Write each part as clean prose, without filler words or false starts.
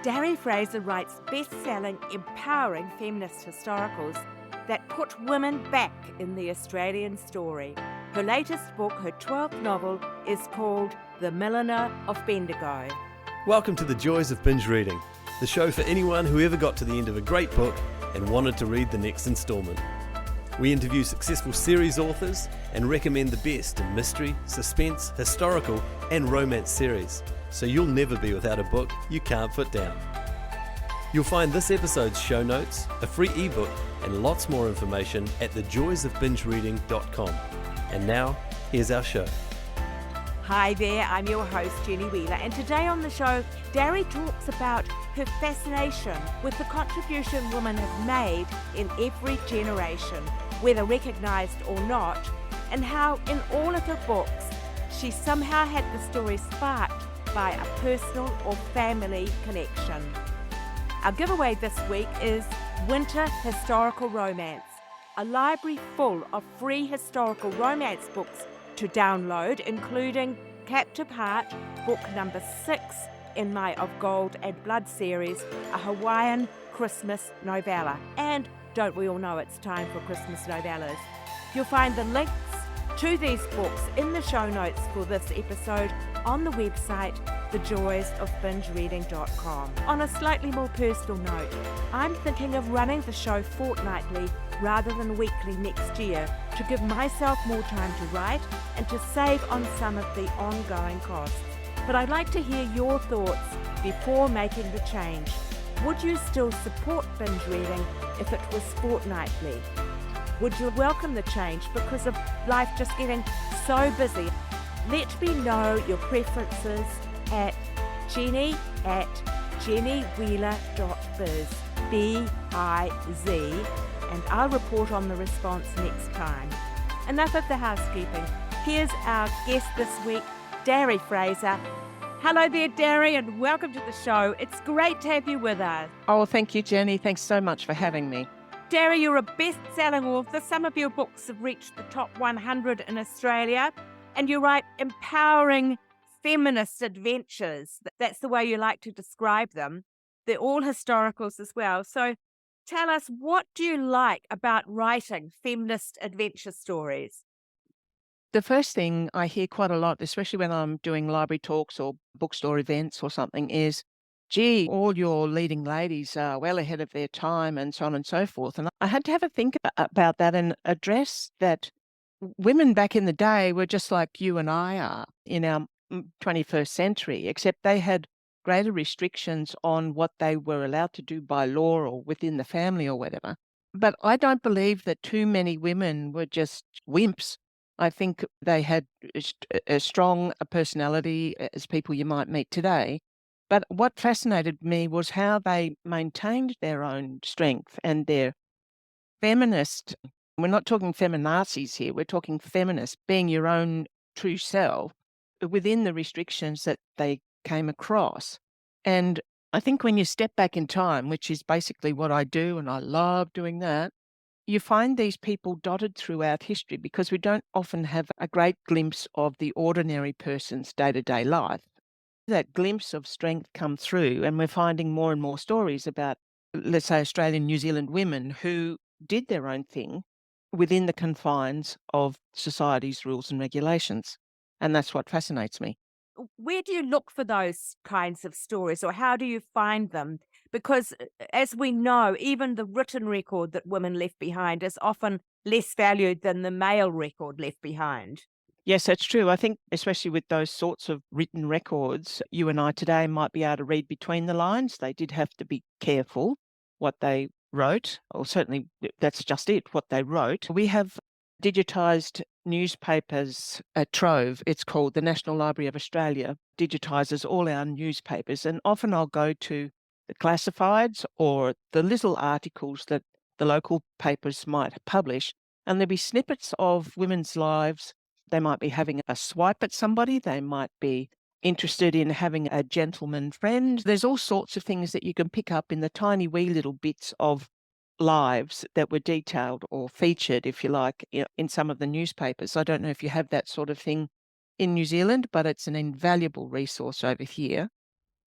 Darry Fraser writes best-selling, empowering feminist historicals that put women back in the Australian story. Her latest book, her 12th novel, is called The Milliner of Bendigo. Welcome to the Joys of Binge Reading, the show for anyone who ever got to the end of a great book and wanted to read the next instalment. We interview successful series authors and recommend the best in mystery, suspense, historical and romance series, so you'll never be without a book you can't put down. You'll find this episode's show notes, a free ebook and lots more information at thejoysofbingereading.com. And now, here's our show. Hi there, I'm your host Jenny Wheeler, and today on the show, Darry talks about her fascination with the contribution women have made in every generation, whether recognised or not, and how in all of her books she somehow had the story sparked by a personal or family connection. Our giveaway this week is Winter Historical Romance, a library full of free historical romance books to download, including Captive Heart, book number 6 in my Of Gold and Blood series, a Hawaiian Christmas novella. And don't we all know it's time for Christmas novellas? You'll find the links to these books in the show notes for this episode on the website thejoysofbingereading.com. On a slightly more personal note, I'm thinking of running the show fortnightly rather than weekly next year to give myself more time to write and to save on some of the ongoing costs. But I'd like to hear your thoughts before making the change. Would you still support binge reading if it was fortnightly? Would you welcome the change because of life just getting so busy? Let me know your preferences at jenny@jennywheeler.biz, B-I-Z, and I'll report on the response next time. Enough of the housekeeping. Here's our guest this week, Darry Fraser. Hello there, Darry, and welcome to the show. It's great to have you with us. Oh, thank you, Jenny. Thanks so much for having me. Darry, you're a best-selling author. Some of your books have reached the top 100 in Australia, and you write empowering feminist adventures. That's the way you like to describe them. They're all historicals as well. So tell us, what do you like about writing feminist adventure stories? The first thing I hear quite a lot, especially when I'm doing library talks or bookstore events or something, is, gee, all your leading ladies are well ahead of their time and so on and so forth. And I had to have a think about that and address that women back in the day were just like you and I are in our 21st century, except they had greater restrictions on what they were allowed to do by law or within the family or whatever. But I don't believe that too many women were just wimps. I think they had a strong personality as people you might meet today. But what fascinated me was how they maintained their own strength and their feminist. We're not talking feminazis here. We're talking feminist, being your own true self within the restrictions that they came across. And I think when you step back in time, which is basically what I do, and I love doing that, you find these people dotted throughout history because we don't often have a great glimpse of the ordinary person's day-to-day life. That glimpse of strength come through, and we're finding more and more stories about, let's say, Australian, New Zealand women who did their own thing within the confines of society's rules and regulations. And that's what fascinates me. Where do you look for those kinds of stories, or how do you find them? Because as we know, even the written record that women left behind is often less valued than the male record left behind. Yes, that's true. I think especially with those sorts of written records, you and I today might be able to read between the lines. They did have to be careful what they wrote, or certainly that's just it, what they wrote. We have digitised newspapers at Trove. It's called the National Library of Australia, digitises all our newspapers, and often I'll go to the classifieds or the little articles that the local papers might publish, and there'll be snippets of women's lives. They might be having a swipe at somebody. They might be interested in having a gentleman friend. There's all sorts of things that you can pick up in the tiny wee little bits of lives that were detailed or featured, if you like, in some of the newspapers. I don't know if you have that sort of thing in New Zealand, but it's an invaluable resource over here.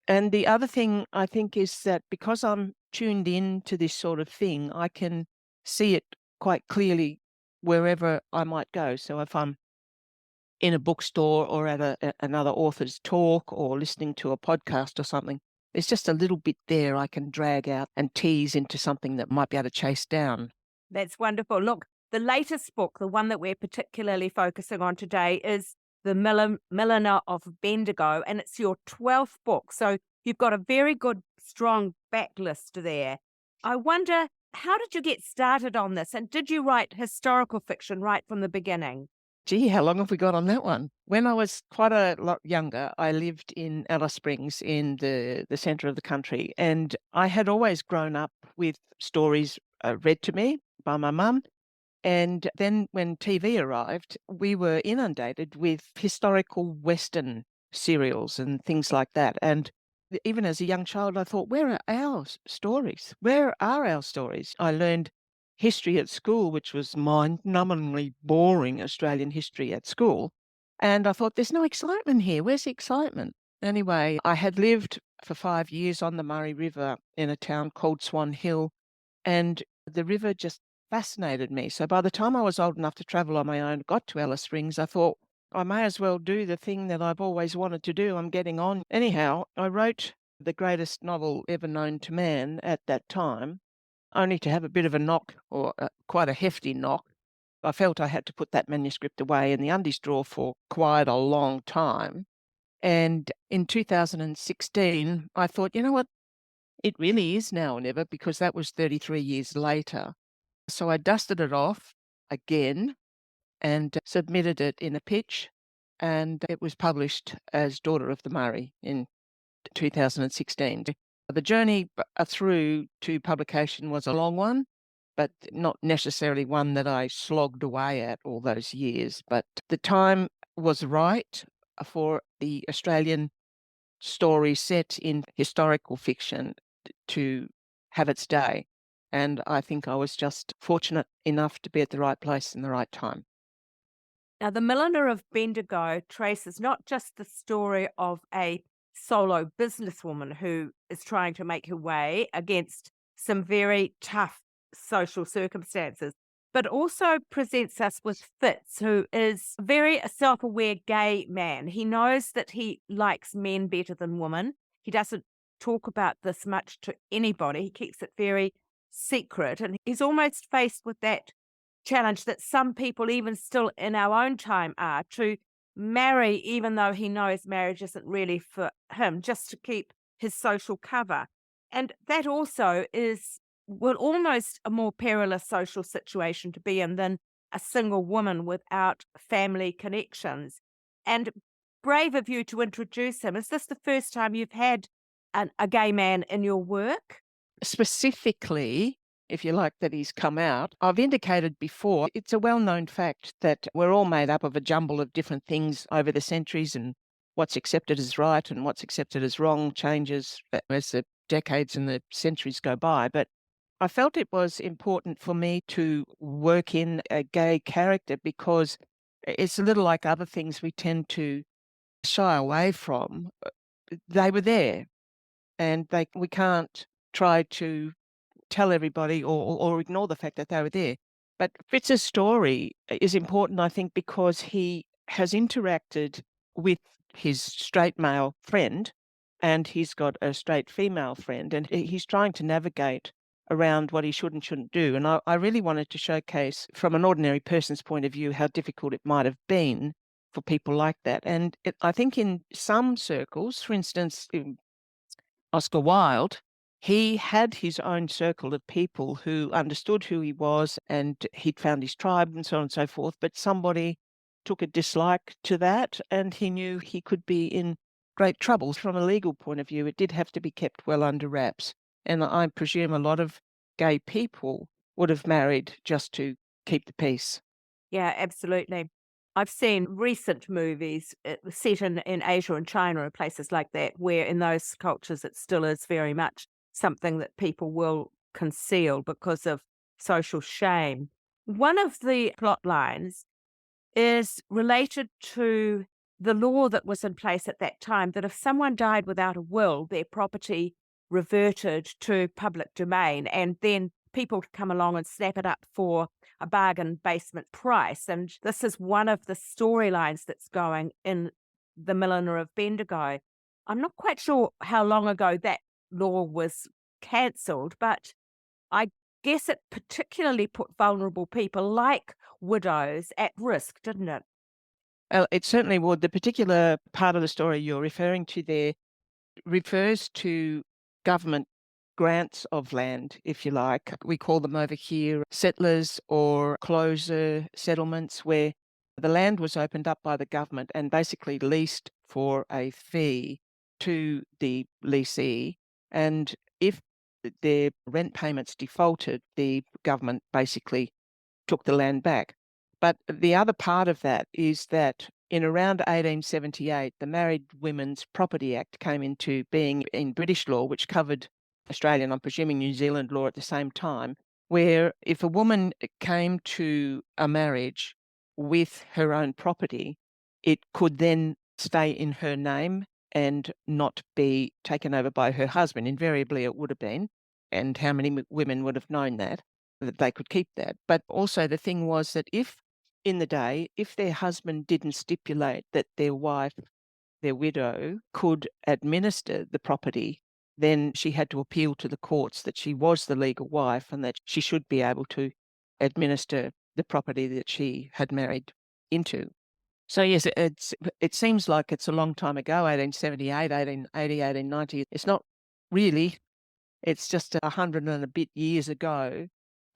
And the other thing I think is that because I'm tuned in to this sort of thing, I can see it quite clearly wherever I might go. So if I'm in a bookstore or at another author's talk or listening to a podcast or something, there's just a little bit there I can drag out and tease into something that might be able to chase down. That's wonderful. Look, the latest book, the one that we're particularly focusing on today, is The Milliner of Bendigo, and it's your 12th book. So you've got a very good, strong backlist there. I wonder, how did you get started on this? And did you write historical fiction right from the beginning? Gee, how long have we got on that one? When I was quite a lot younger, I lived in Alice Springs in the centre of the country, and I had always grown up with stories read to me by my mum. And then when TV arrived, we were inundated with historical Western serials and things like that. And even as a young child, I thought, where are our stories? Where are our stories? I learned history at school, which was mind-numbingly boring Australian history at school. And I thought, there's no excitement here. Where's the excitement? Anyway, I had lived for 5 years on the Murray River in a town called Swan Hill, and the river just fascinated me. So by the time I was old enough to travel on my own, got to Alice Springs, I thought, I may as well do the thing that I've always wanted to do. I'm getting on. Anyhow, I wrote the greatest novel ever known to man at that time, only to have a bit of a knock, or quite a hefty knock. I felt I had to put that manuscript away in the undies drawer for quite a long time. And in 2016, I thought, you know what? It really is now or never, because that was 33 years later. So I dusted it off again and submitted it in a pitch, and it was published as Daughter of the Murray in 2016. The journey through to publication was a long one, but not necessarily one that I slogged away at all those years. But the time was right for the Australian story set in historical fiction to have its day. And I think I was just fortunate enough to be at the right place in the right time. Now, The Milliner of Bendigo traces not just the story of a solo businesswoman who is trying to make her way against some very tough social circumstances, but also presents us with Fitz, who is a very self-aware gay man. He knows that he likes men better than women. He doesn't talk about this much to anybody. He keeps it very secret, and he's almost faced with that challenge that some people, even still in our own time, are to marry, even though he knows marriage isn't really for him, just to keep his social cover. And that also is, well, almost a more perilous social situation to be in than a single woman without family connections. And brave of you to introduce him. Is this the first time you've had a gay man in your work? Specifically, if you like, that he's come out, I've indicated before, it's a well-known fact that we're all made up of a jumble of different things over the centuries, and what's accepted as right and what's accepted as wrong changes as the decades and the centuries go by. But I felt it was important for me to work in a gay character because it's a little like other things we tend to shy away from. They were there, and we can't try to tell everybody or ignore the fact that they were there. But Fritz's story is important, I think, because he has interacted with his straight male friend, and he's got a straight female friend, and he's trying to navigate around what he should and shouldn't do. And I really wanted to showcase, from an ordinary person's point of view, how difficult it might have been for people like that. And I think in some circles, for instance, Oscar Wilde, he had his own circle of people who understood who he was, and he'd found his tribe and so on and so forth. But somebody took a dislike to that, and he knew he could be in great trouble. From a legal point of view, it did have to be kept well under wraps. And I presume a lot of gay people would have married just to keep the peace. Yeah, absolutely. I've seen recent movies set in Asia and China and places like that, where in those cultures it still is very much something that people will conceal because of social shame. One of the plot lines is related to the law that was in place at that time, that if someone died without a will, their property reverted to public domain, and then people could come along and snap it up for a bargain basement price. And this is one of the storylines that's going in The Milliner of Bendigo. I'm not quite sure how long ago that law was cancelled, but I guess it particularly put vulnerable people like widows at risk, didn't it? It certainly would. The particular part of the story you're referring to there refers to government grants of land, if you like. We call them over here settlers or closer settlements, where the land was opened up by the government and basically leased for a fee to the leasee. And if their rent payments defaulted, the government basically took the land back. But the other part of that is that in around 1878, the Married Women's Property Act came into being in British law, which covered Australian, I'm presuming New Zealand law at the same time, where if a woman came to a marriage with her own property, it could then stay in her name and not be taken over by her husband. Invariably, it would have been. And how many women would have known that they could keep that? But also the thing was that if in the day, if their husband didn't stipulate that their wife, their widow, could administer the property, then she had to appeal to the courts that she was the legal wife and that she should be able to administer the property that she had married into. So yes, it seems like it's a long time ago, 1878, 1880, 1890. It's not really. It's just 100 and a bit years ago.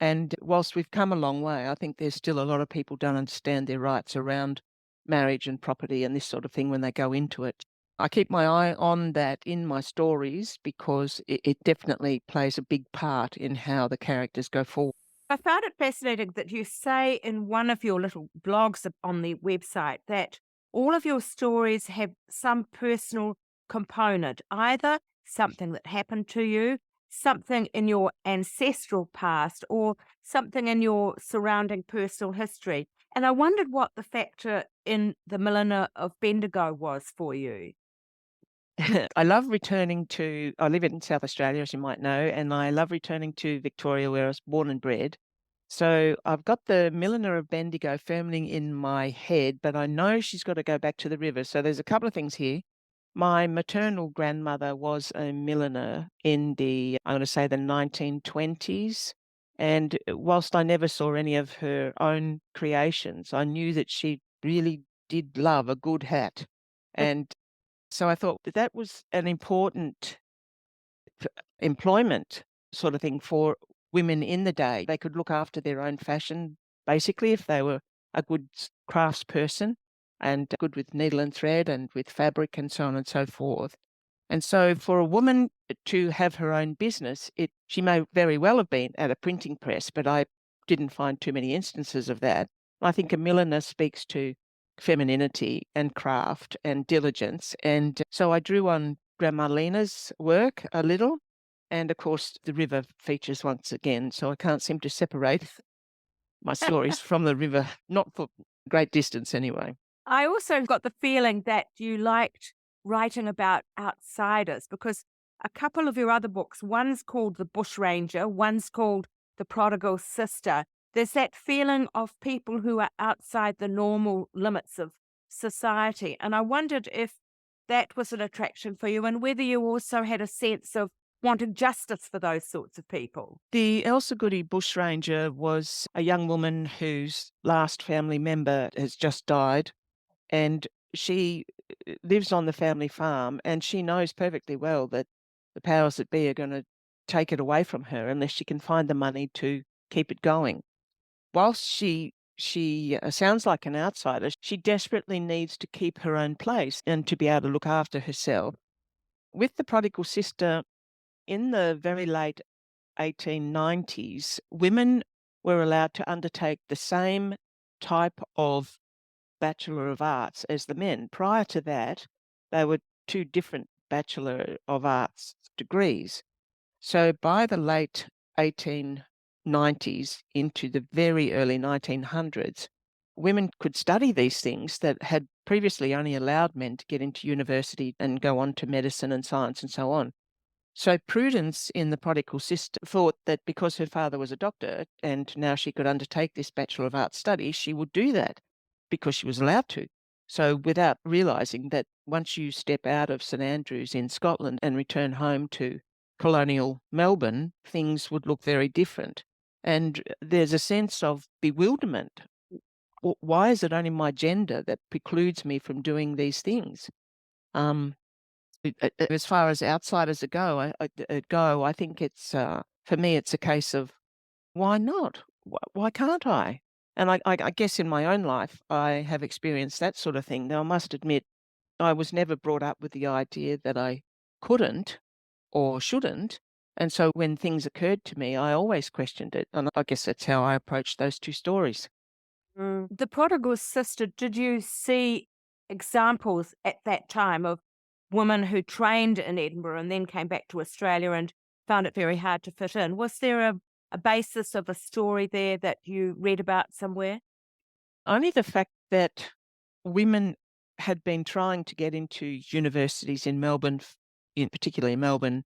And whilst we've come a long way, I think there's still a lot of people don't understand their rights around marriage and property and this sort of thing when they go into it. I keep my eye on that in my stories because it definitely plays a big part in how the characters go forward. I found it fascinating that you say in one of your little blogs on the website that all of your stories have some personal component, either something that happened to you, something in your ancestral past, or something in your surrounding personal history. And I wondered what the factor in The Milliner of Bendigo was for you. I love returning to, I live in South Australia, as you might know, and I love returning to Victoria, where I was born and bred. So I've got the Milliner of Bendigo firmly in my head, but I know she's got to go back to the river. So there's a couple of things here. My maternal grandmother was a milliner in I'm going to say the 1920s. And whilst I never saw any of her own creations, I knew that she really did love a good hat. And so I thought that was an important employment sort of thing for women in the day. They could look after their own fashion, basically, if they were a good craftsperson and good with needle and thread and with fabric and so on and so forth. And so for a woman to have her own business, she may very well have been at a printing press, but I didn't find too many instances of that. I think a milliner speaks to femininity and craft and diligence. And so I drew on Grandma Lena's work a little. And of course, the river features once again. So I can't seem to separate my stories from the river, not for great distance anyway. I also got the feeling that you liked writing about outsiders, because a couple of your other books, one's called The Bushranger, one's called The Prodigal Sister. There's that feeling of people who are outside the normal limits of society. And I wondered if that was an attraction for you and whether you also had a sense of wanting justice for those sorts of people. The Elsa Goody Bushranger was a young woman whose last family member has just died, and she lives on the family farm, and she knows perfectly well that the powers that be are going to take it away from her unless she can find the money to keep it going. Whilst she sounds like an outsider, she desperately needs to keep her own place and to be able to look after herself. With The Prodigal Sister, in the very late 1890s, women were allowed to undertake the same type of Bachelor of Arts as the men. Prior to that, they were two different Bachelor of Arts degrees. So by the late 1890s into the very early 1900s, women could study these things that had previously only allowed men to get into university and go on to medicine and science and so on. So Prudence in the prodigal sister thought that because her father was a doctor and now she could undertake this Bachelor of Arts study, she would do that because she was allowed to. So without realising that once you step out of St Andrews in Scotland and return home to colonial Melbourne, things would look very different. And there's a sense of bewilderment. Why is it only my gender that precludes me from doing these things? As far as outsiders go, I think it's for me, it's a case of why not? Why can't I? And I guess in my own life, I have experienced that sort of thing. Now, I must admit, I was never brought up with the idea that I couldn't or shouldn't. And so when things occurred to me, I always questioned it. And I guess that's how I approached those two stories. The prodigal sister, did you see examples at that time of women who trained in Edinburgh and then came back to Australia and found it very hard to fit in? Was there a basis of a story there that you read about somewhere? Only the fact that women had been trying to get into universities in Melbourne, in particularly Melbourne,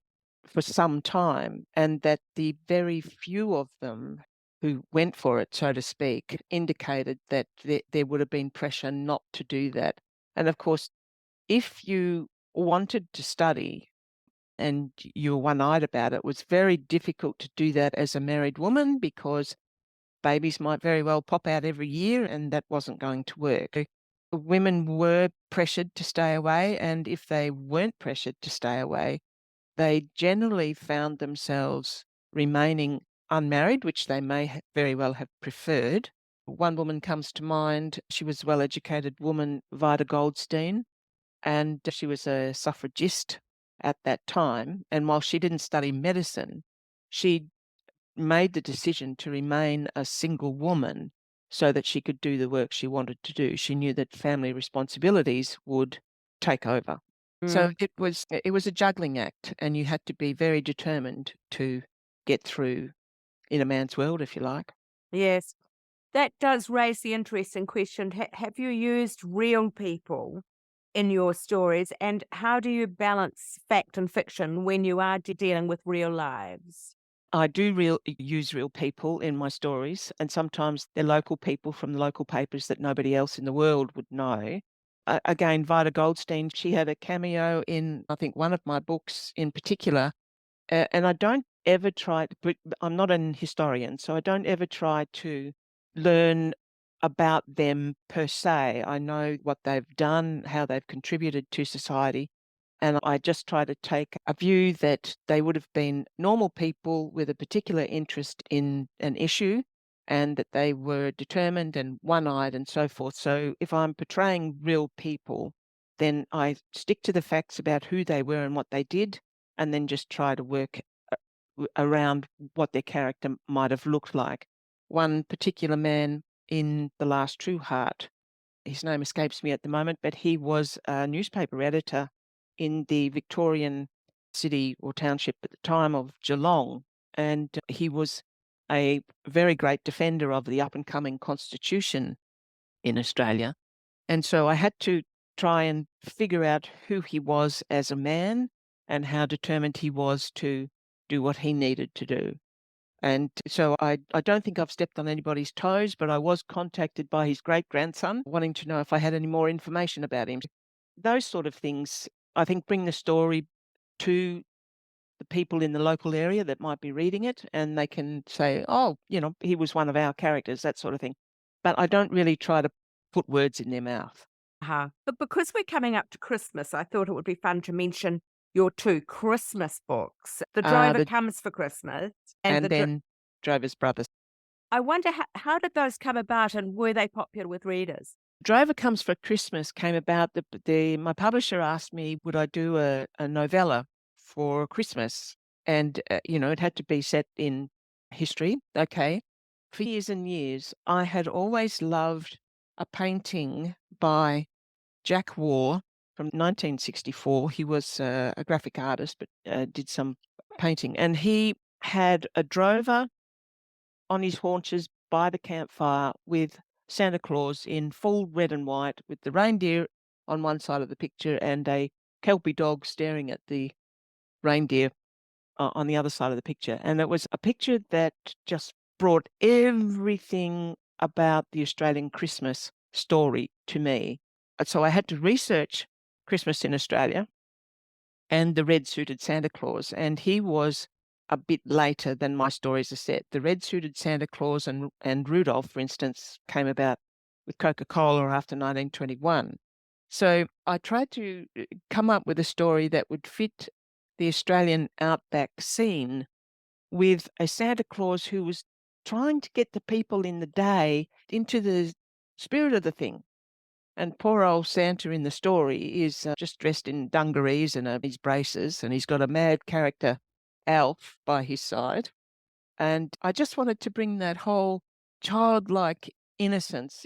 for some time, and that the very few of them who went for it, so to speak, indicated that there would have been pressure not to do that. And of course, if you wanted to study and you were one-eyed about it, it was very difficult to do that as a married woman because babies might very well pop out every year, and that wasn't going to work. Women were pressured to stay away, and if they weren't pressured to stay away, they generally found themselves remaining unmarried, which they may very well have preferred. One woman comes to mind. She was a well-educated woman, Vida Goldstein, and she was a suffragist at that time. And while she didn't study medicine, she made the decision to remain a single woman so that she could do the work she wanted to do. She knew that family responsibilities would take over. So it was a juggling act, and you had to be very determined to get through in a man's world, if you like. Yes. That does raise the interesting question. Have you used real people in your stories, and how do you balance fact and fiction when you are dealing with real lives? I do use real people in my stories, and sometimes they're local people from the local papers that nobody else in the world would know. Again, Vida Goldstein, she had a cameo in, I think, one of my books in particular, and I don't ever try to, but I'm not an historian, so I don't ever try to learn about them per se. I know what they've done, how they've contributed to society, and I just try to take a view that they would have been normal people with a particular interest in an issue and that they were determined and one-eyed and so forth. So if I'm portraying real people, then I stick to the facts about who they were and what they did, and then just try to work around what their character might have looked like. One particular man in The Last True Heart, his name escapes me at the moment, but he was a newspaper editor in the Victorian city or township at the time of Geelong, and he was a very great defender of the up-and-coming constitution in Australia. And so I had to try and figure out who he was as a man and how determined he was to do what he needed to do. And so I don't think I've stepped on anybody's toes, but I was contacted by his great-grandson wanting to know if I had any more information about him. Those sort of things, I think, bring the story to the people in the local area that might be reading it, and they can say, "Oh, he was one of our characters," that sort of thing. But I don't really try to put words in their mouth. But because we're coming up to Christmas, I thought it would be fun to mention your two Christmas books. The Drover The Comes for Christmas and and then Drover's Brothers. I wonder how did those come about and were they popular with readers? Drover Comes for Christmas came about. My publisher asked me, would I do a novella for Christmas? And, it had to be set in history. Okay. For years and years, I had always loved a painting by Jack Waugh from 1964. He was a graphic artist, but did some painting. And he had a drover on his haunches by the campfire with Santa Claus in full red and white with the reindeer on one side of the picture and a Kelpie dog staring at the reindeer on the other side of the picture. And it was a picture that just brought everything about the Australian Christmas story to me. And so I had to research Christmas in Australia and the red-suited Santa Claus, and he was a bit later than my stories are set. The red-suited Santa Claus and Rudolph, for instance, came about with Coca-Cola after 1921. So I tried to come up with a story that would fit the Australian outback scene with a Santa Claus who was trying to get the people in the day into the spirit of the thing. And poor old Santa in the story is just dressed in dungarees and his braces, and he's got a mad character, Alf, by his side. And I just wanted to bring that whole childlike innocence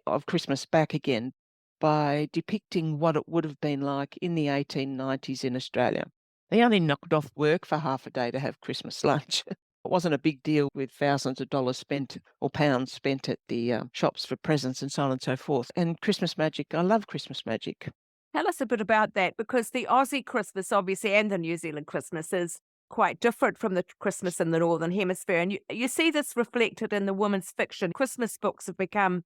of Christmas back again by depicting what it would have been like in the 1890s in Australia. They only knocked off work for half a day to have Christmas lunch. It wasn't a big deal with thousands of dollars spent or pounds spent at the shops for presents and so on and so forth. And Christmas magic, I love Christmas magic. Tell us a bit about that, because the Aussie Christmas, obviously, and the New Zealand Christmas is quite different from the Christmas in the Northern Hemisphere. And you see this reflected in the women's fiction. Christmas books have become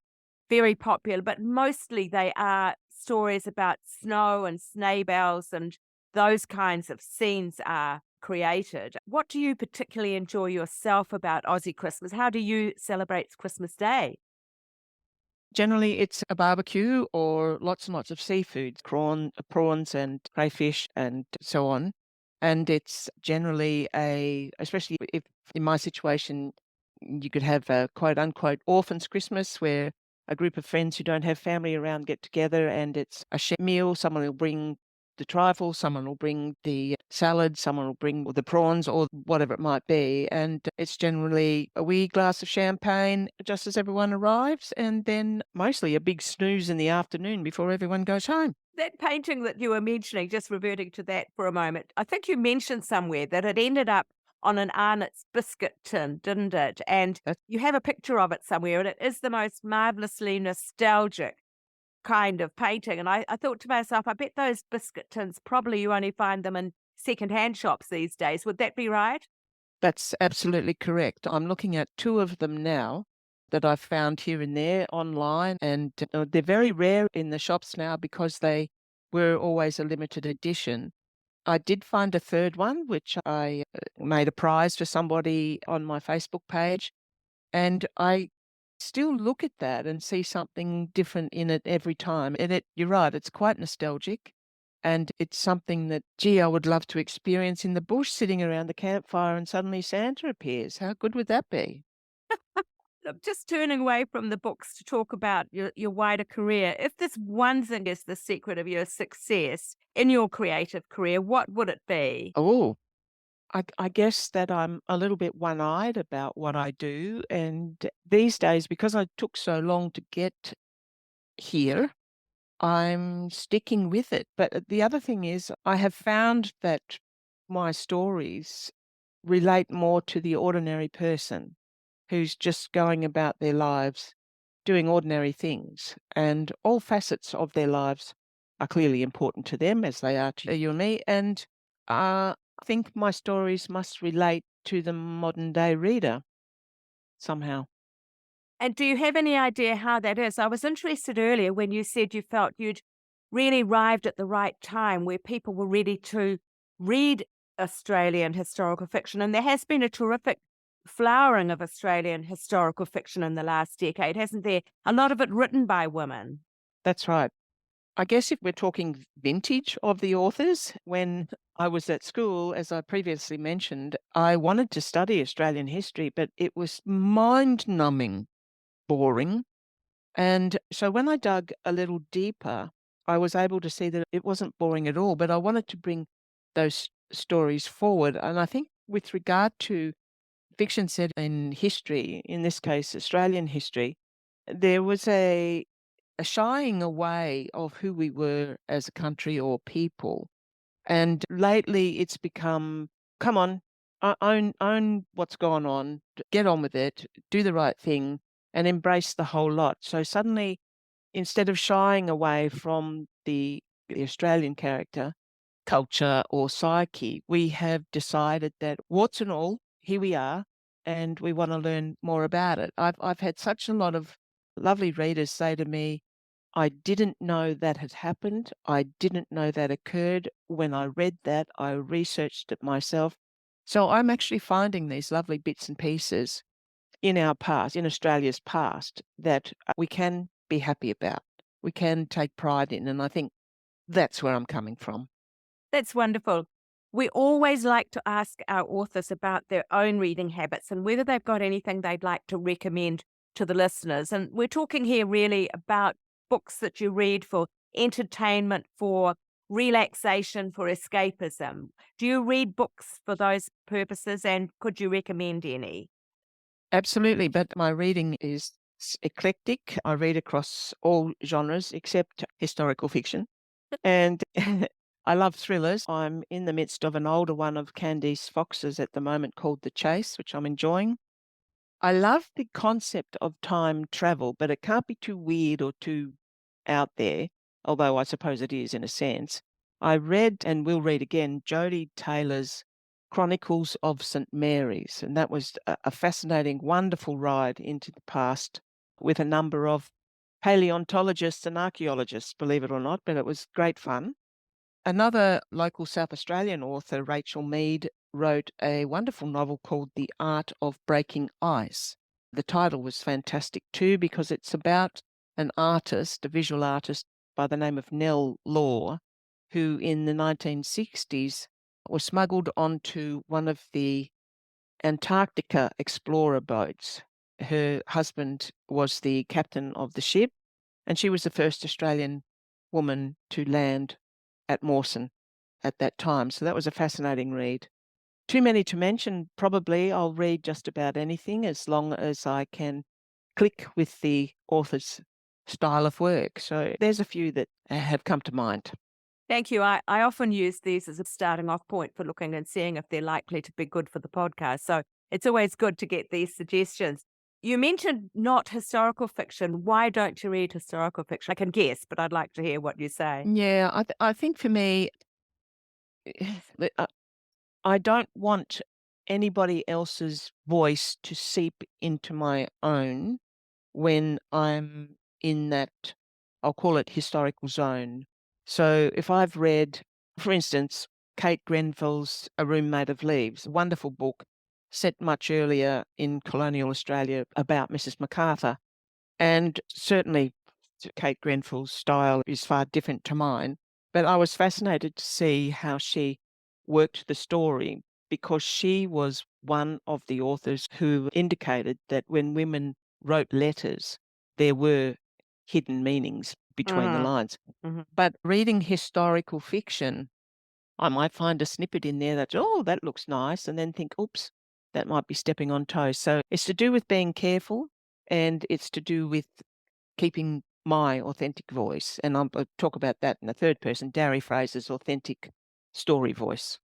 very popular, but mostly they are stories about snow and sleigh bells, and those kinds of scenes are created. What do you particularly enjoy yourself about Aussie Christmas? How do you celebrate Christmas Day? Generally, it's a barbecue or lots and lots of seafood, prawns and crayfish and so on. And it's generally especially if in my situation, you could have a quote unquote orphans Christmas where a group of friends who don't have family around get together and it's a shared meal. Someone will bring the trifle, someone will bring the salad, someone will bring the prawns or whatever it might be. And it's generally a wee glass of champagne just as everyone arrives, and then mostly a big snooze in the afternoon before everyone goes home. That painting that you were mentioning, just reverting to that for a moment, I think you mentioned somewhere that it ended up on an Arnott's biscuit tin, didn't it? And That's you have a picture of it somewhere, and it is the most marvelously nostalgic kind of painting. And I thought to myself, I bet those biscuit tins, probably you only find them in second-hand shops these days. Would that be right? That's absolutely correct. I'm looking at two of them now that I've found here and there online, and they're very rare in the shops now because they were always a limited edition. I did find a third one, which I made a prize for somebody on my Facebook page, and I still look at that and see something different in it every time. And you're right, it's quite nostalgic. And it's something that, gee, I would love to experience in the bush, sitting around the campfire and suddenly Santa appears. How good would that be? Look, just turning away from the books to talk about your wider career, if this one thing is the secret of your success in your creative career, what would it be? Oh, I guess that I'm a little bit one-eyed about what I do. And these days, because I took so long to get here, I'm sticking with it. But the other thing is, I have found that my stories relate more to the ordinary person who's just going about their lives doing ordinary things. And all facets of their lives are clearly important to them, as they are to you and me. And I think my stories must relate to the modern day reader somehow. And do you have any idea how that is? I was interested earlier when you said you felt you'd really arrived at the right time where people were ready to read Australian historical fiction. And there has been a terrific flowering of Australian historical fiction in the last decade, hasn't there? A lot of it written by women. That's right. I guess if we're talking vintage of the authors, when I was at school, as I previously mentioned, I wanted to study Australian history, but it was mind-numbing boring. And so when I dug a little deeper, I was able to see that it wasn't boring at all, but I wanted to bring those stories forward. And I think with regard to fiction set in history, in this case, Australian history, there was a shying away of who we were as a country or people. And lately it's become, come on, own what's gone on, get on with it, do the right thing, and embrace the whole lot. So suddenly, instead of shying away from the Australian character, culture, or psyche, we have decided that warts and all, here we are, and we want to learn more about it. I've had such a lot of lovely readers say to me, I didn't know that had happened. I didn't know that occurred. When I read that, I researched it myself. So I'm actually finding these lovely bits and pieces in our past, in Australia's past, that we can be happy about, we can take pride in. And I think that's where I'm coming from. That's wonderful. We always like to ask our authors about their own reading habits and whether they've got anything they'd like to recommend to the listeners. And we're talking here really about books that you read for entertainment, for relaxation, for escapism. Do you read books for those purposes, and could you recommend any? Absolutely, but my reading is eclectic. I read across all genres except historical fiction. And I love thrillers. I'm in the midst of an older one of Candice Fox's at the moment called The Chase, which I'm enjoying. I love the concept of time travel, but it can't be too weird or too out there, although I suppose it is in a sense. I read and will read again Jodie Taylor's Chronicles of St. Mary's, and that was a fascinating, wonderful ride into the past with a number of paleontologists and archaeologists, believe it or not, but it was great fun. Another local South Australian author, Rachel Mead, wrote a wonderful novel called The Art of Breaking Ice. The title was fantastic too because it's about an artist, a visual artist by the name of Nell Law, who in the 1960s was smuggled onto one of the Antarctica explorer boats. Her husband was the captain of the ship, and she was the first Australian woman to land at Mawson at that time. So that was a fascinating read. Too many to mention, probably. I'll read just about anything as long as I can click with the author's style of work. So there's a few that have come to mind. Thank you. I often use these as a starting off point for looking and seeing if they're likely to be good for the podcast. So it's always good to get these suggestions. You mentioned not historical fiction. Why don't you read historical fiction? I can guess, but I'd like to hear what you say. Yeah, I think for me, I don't want anybody else's voice to seep into my own when I'm in that, I'll call it historical zone. So if I've read, for instance, Kate Grenfell's A Room Made of Leaves, a wonderful book set much earlier in colonial Australia about Mrs. MacArthur, and certainly Kate Grenfell's style is far different to mine, but I was fascinated to see how she worked the story because she was one of the authors who indicated that when women wrote letters, there were hidden meanings between the Mhm, lines. mhm. But reading historical fiction, I might find a snippet in there that, oh, that looks nice, and then think, oops, that might be stepping on toes. So it's to do with being careful, and it's to do with keeping my authentic voice. And I'll talk about that in the third person, Darry Fraser's authentic story voice.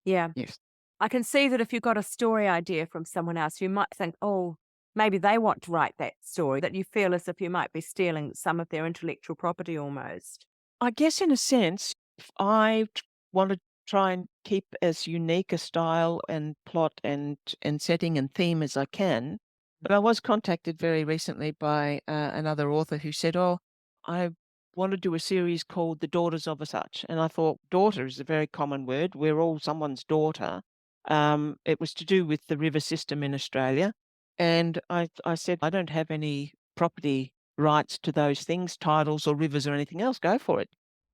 Yeah. Yes. I can see that if you got a story idea from someone else, you might think, oh, maybe they want to write that story, that you feel as if you might be stealing some of their intellectual property almost. I guess in a sense, if I want to try and keep as unique a style and plot and setting and theme as I can, but I was contacted very recently by another author who said, oh, I want to do a series called The Daughters of a Such. And I thought, daughter is a very common word. We're all someone's daughter. It was to do with the river system in Australia. And I said, I don't have any property rights to those things, titles or rivers or anything else. Go for it.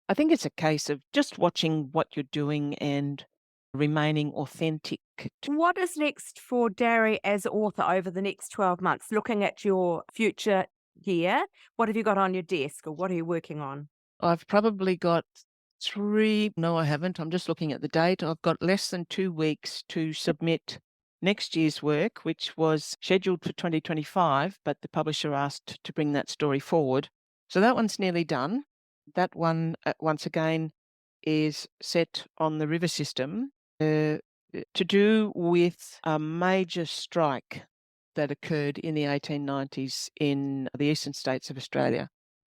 I think it's a case of just watching what you're doing and remaining authentic. What is next for Darry as author over the next 12 months? Looking at your future year, what have you got on your desk or what are you working on? I've probably got three. No, I haven't. I'm just looking at the date. I've got less than 2 weeks to submit next year's work, which was scheduled for 2025, but the publisher asked to bring that story forward. So that one's nearly done. That one, once again, is set on the river system to do with a major strike that occurred in the 1890s in the eastern states of Australia.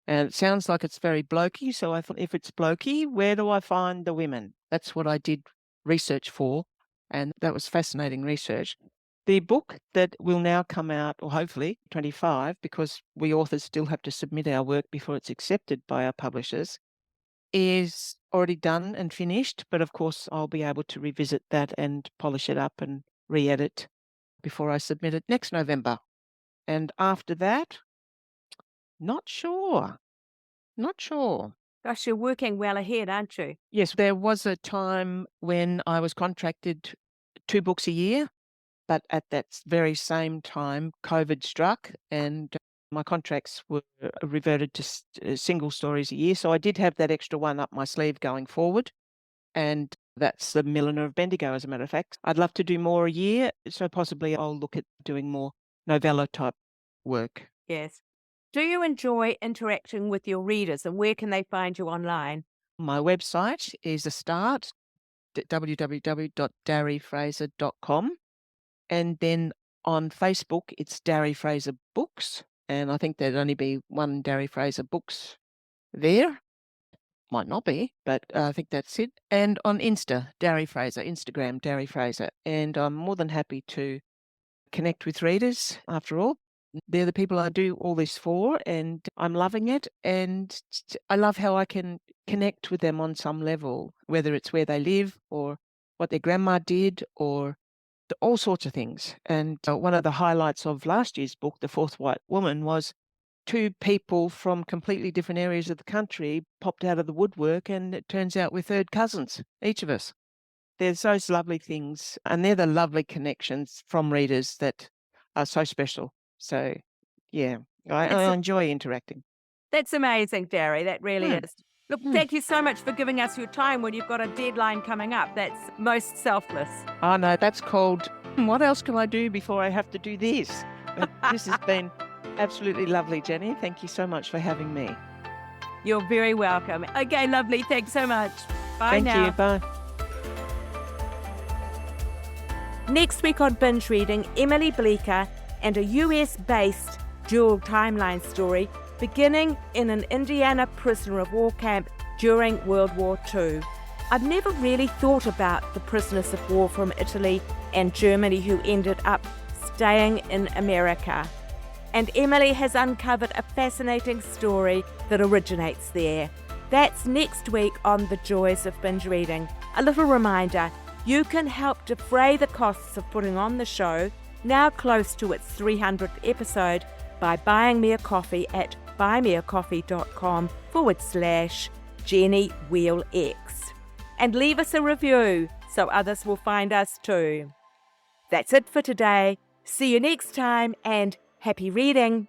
And it sounds like it's very blokey, so I thought, if it's blokey, where do I find the women? That's what I did research for, and that was fascinating research. The book that will now come out, or hopefully 25, because we authors still have to submit our work before it's accepted by our publishers, is already done and finished, but of course I'll be able to revisit that and polish it up and re-edit before I submit it next November. And after that, not sure. Not sure. Gosh, you're working well ahead, aren't you? Yes, there was a time when I was contracted 2 books a year, but at that very same time, COVID struck and my contracts were reverted to single stories a year. So I did have that extra one up my sleeve going forward. And that's the Milliner of Bendigo, as a matter of fact. I'd love to do more a year, so possibly I'll look at doing more novella type work. Yes. Do you enjoy interacting with your readers, and where can they find you online? My website is a start, www.darryfraser.com. And then on Facebook, it's Darry Fraser Books. And I think there'd only be one Darry Fraser Books there. Might not be, but I think that's it. And on Instagram, Darry Fraser. And I'm more than happy to connect with readers, after all. They're the people I do all this for, and I'm loving it. And I love how I can connect with them on some level, whether it's where they live or what their grandma did or all sorts of things. And one of the highlights of last year's book, The Fourth White Woman, was 2 people from completely different areas of the country popped out of the woodwork, and it turns out we're third cousins, each of us. There's those lovely things, and they're the lovely connections from readers that are so special. So, yeah, I enjoy interacting. That's amazing, Darry. That really Mm. is. Look, thank you so much for giving us your time when you've got a deadline coming up. That's most selfless. Oh, no, that's called, what else can I do before I have to do this? But this has been absolutely lovely, Jenny. Thank you so much for having me. You're very welcome. Okay, lovely. Thanks so much. Bye Thank now. you. Bye. Next week on Binge Reading, Emily Bleeker and a US-based dual timeline story beginning in an Indiana prisoner of war camp during World War II. I've never really thought about the prisoners of war from Italy and Germany who ended up staying in America. And Emily has uncovered a fascinating story that originates there. That's next week on The Joys of Binge Reading. A little reminder, you can help defray the costs of putting on the show, now close to its 300th episode, by buying me a coffee at buymeacoffee.com/JennyWheelX. And leave us a review so others will find us too. That's it for today. See you next time and happy reading.